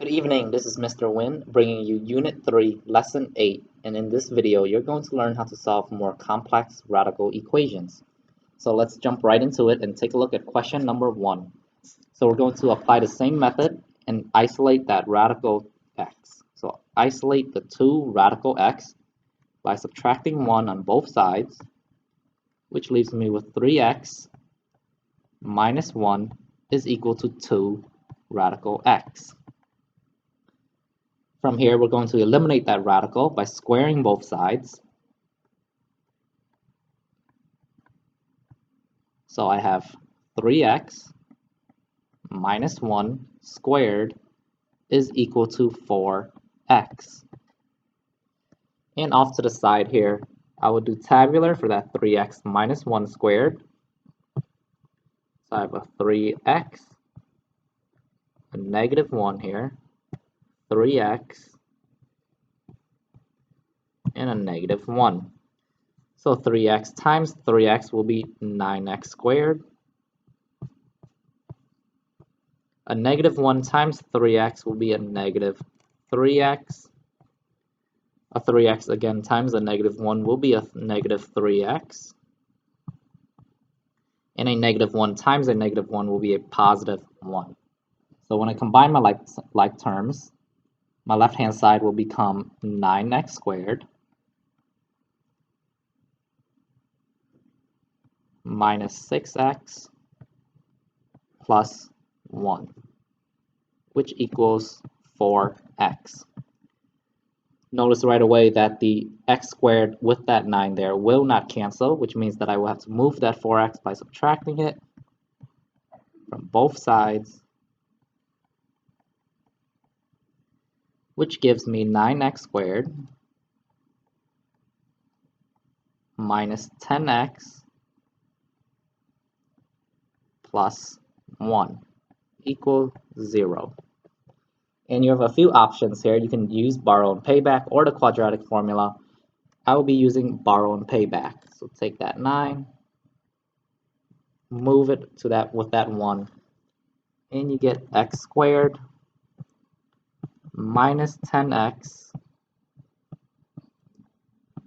Good evening, this is Mr. Win bringing you Unit 3, Lesson 8, and in this video you're going to learn how to solve more complex radical equations. So let's jump right into it and take a look at question number 1. So we're going to apply the same method and isolate that radical x. So isolate the 2 radical x by subtracting 1 on both sides, which leaves me with 3x minus 1 is equal to 2 radical x. From here, we're going to eliminate that radical by squaring both sides. So I have 3x minus 1 squared is equal to 4x. And off to the side here, I will do tabular for that 3x minus 1 squared. So I have a 3x, a negative 1 here, 3x, and a negative 1. So 3x times 3x will be 9x squared. A negative 1 times 3x will be a negative 3x. A 3x again times a negative 1 will be a negative 3x. And a negative 1 times a negative 1 will be a positive 1. So when I combine my like terms, my left-hand side will become 9x squared minus 6x plus 1, which equals 4x. Notice right away that the x squared with that 9 there will not cancel, which means that I will have to move that 4x by subtracting it from both sides, which gives me 9x squared minus 10x plus 1 equal 0. And you have a few options here. You can use borrow and payback or the quadratic formula. I will be using borrow and payback. So take that 9, move it to that with that 1, and you get x squared minus 10x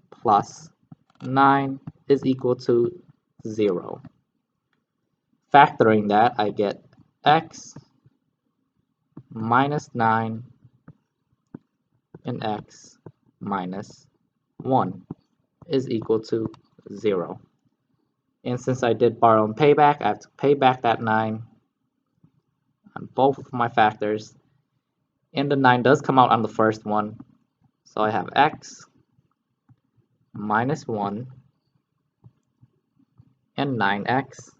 plus 9 is equal to 0. Factoring that, I get x minus 9 and x minus 1 is equal to 0. And since I did borrow and payback, I have to pay back that 9 on both of my factors. And the 9 does come out on the first one. So I have x minus 1 and 9x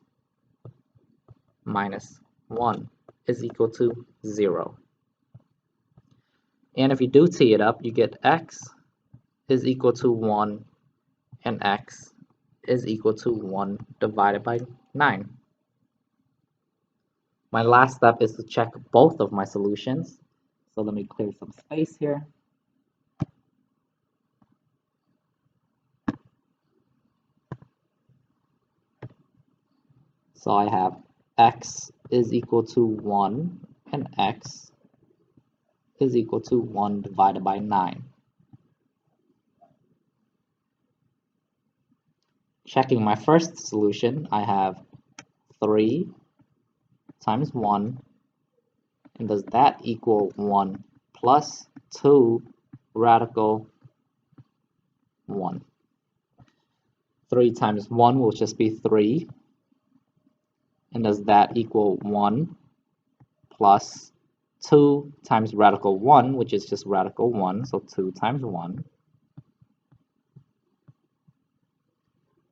minus 1 is equal to 0. And if you do tee it up, you get x is equal to 1 and x is equal to 1 divided by 9. My last step is to check both of my solutions. So let me clear some space here. So I have x is equal to 1 and x is equal to 1 divided by 9. Checking my first solution, I have 3 times 1, and does that equal 1 plus 2 radical 1? 3 times 1 will just be 3, and does that equal 1 plus 2 times radical 1, which is just radical 1, so 2 times 1.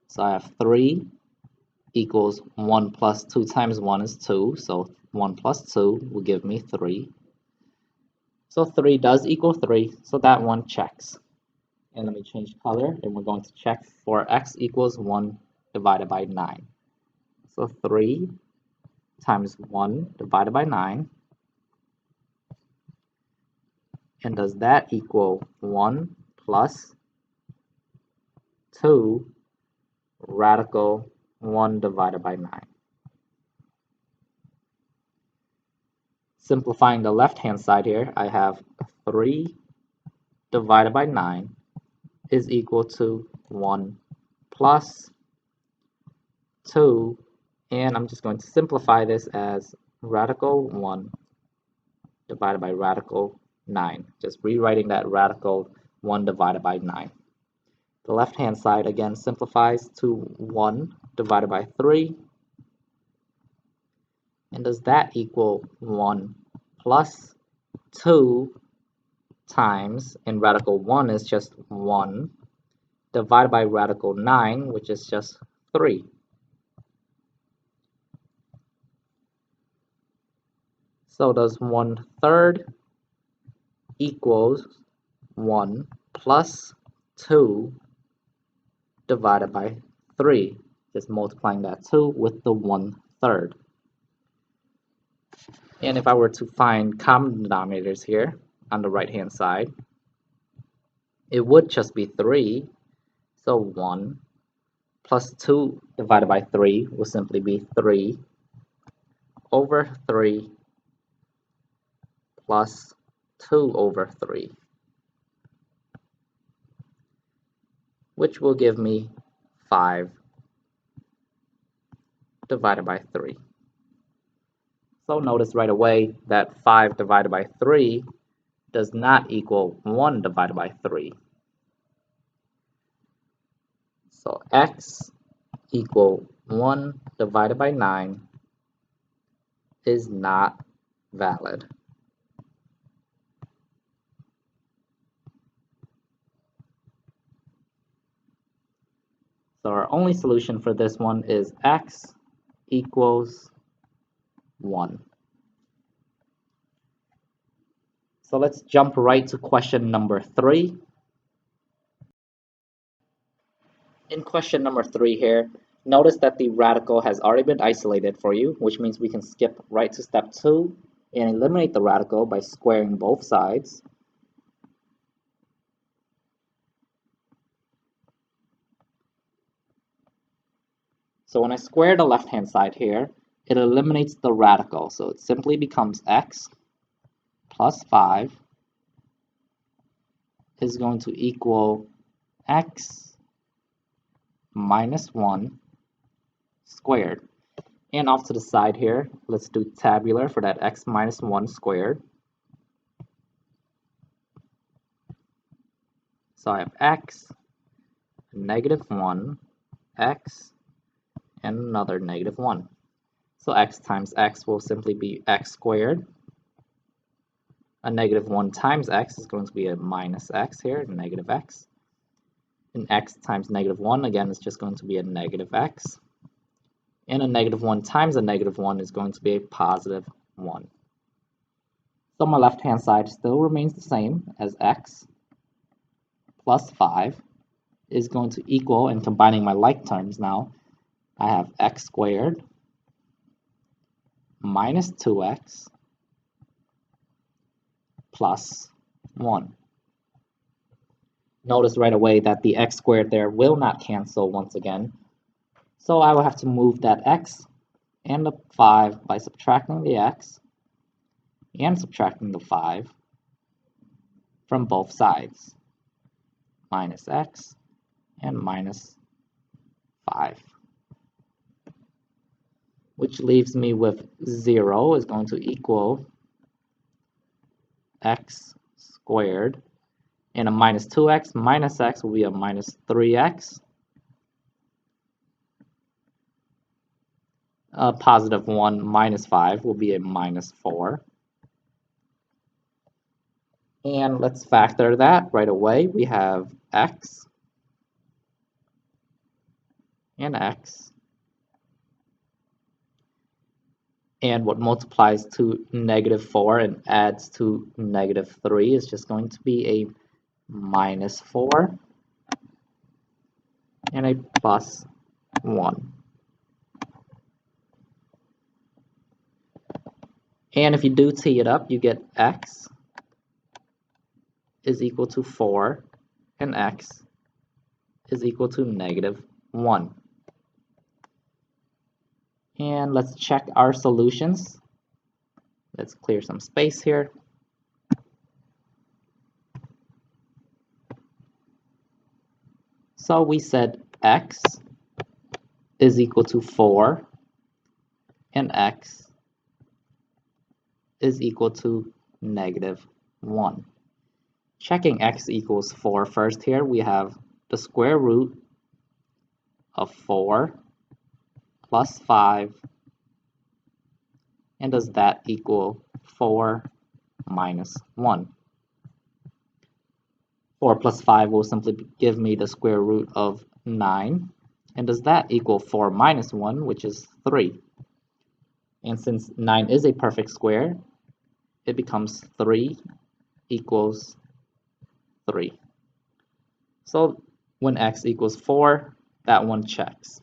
So I have 3 equals 1 plus 2 times 1 is 2, so 1 plus 2 will give me 3. So 3 does equal 3, so that one checks. And let me change color, and we're going to check for x equals 1 divided by 9. So 3 times 1 divided by 9. And does that equal 1 plus 2 radical 1 divided by 9? Simplifying the left-hand side here, I have 3 divided by 9 is equal to 1 plus 2, and I'm just going to simplify this as radical 1 divided by radical 9. Just rewriting that radical 1 divided by 9. The left-hand side again simplifies to 1 divided by 3. And does that equal 1 plus 2 times, and radical 1 is just 1, divided by radical 9, which is just 3. So does 1/3 equals 1 plus 2 divided by 3? Just multiplying that 2 with the 1/3. And if I were to find common denominators here on the right hand side, it would just be 3. So 1 plus 2 divided by 3 will simply be 3 over 3 plus 2 over 3, which will give me 5 divided by 3. So notice right away that 5 divided by 3 does not equal 1 divided by 3. So x equal 1 divided by 9 is not valid. So our only solution for this one is x equals 1. So let's jump right to question number 3. In question number 3 here, notice that the radical has already been isolated for you, which means we can skip right to step 2 and eliminate the radical by squaring both sides. So when I square the left-hand side here, it eliminates the radical. So it simply becomes x plus 5 is going to equal x minus 1 squared. And off to the side here, let's do tabular for that x minus 1 squared. So I have x, negative 1, x, and another negative 1. So x times x will simply be x squared. A negative 1 times x is going to be a minus x here, negative x. And x times negative 1, again, is just going to be a negative x. And a negative 1 times a negative 1 is going to be a positive 1. So my left-hand side still remains the same as x plus 5 is going to equal, and combining my like terms now, I have x squared minus 2x plus 1. Notice right away that the x squared there will not cancel once again. So I will have to move that x and the 5 by subtracting the x and subtracting the 5 from both sides. Minus x and minus 5. Which leaves me with 0 is going to equal x squared. And a minus 2x minus x will be a minus 3x. A positive 1 minus 5 will be a minus 4. And let's factor that right away. We have x and x. And what multiplies to negative 4 and adds to negative 3 is just going to be a minus 4 and a plus 1. And if you do tee it up, you get x is equal to 4 and x is equal to negative 1. And let's check our solutions. Let's clear some space here. So we said x is equal to 4 and x is equal to -1. Checking x equals 4 first here, we have the square root of 4 plus 5, and does that equal 4 minus 1? 4 plus 5 will simply give me the square root of 9, and does that equal 4 minus 1, which is 3? And since 9 is a perfect square, it becomes 3 equals 3. So when x equals 4, that one checks.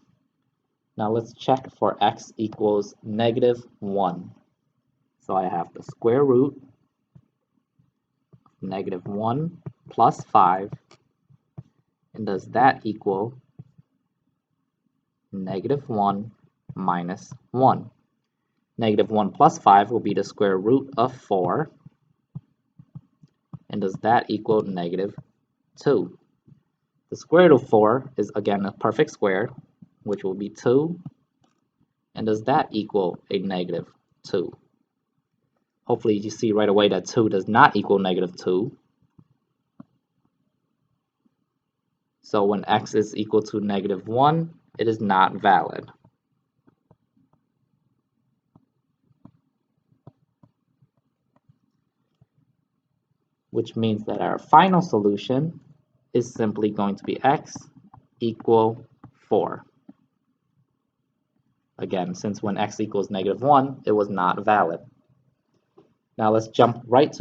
Now let's check for x equals -1. So I have the square root of -1 plus 5, and does that equal -1 minus 1? -1 plus 5 will be the square root of 4, and does that equal -2? The square root of 4 is again a perfect square, which will be 2, and does that equal a -2? Hopefully you see right away that 2 does not equal -2. So when x is equal to -1, it is not valid. Which means that our final solution is simply going to be x equal 4. Again, since when x equals -1, it was not valid. Now let's jump right to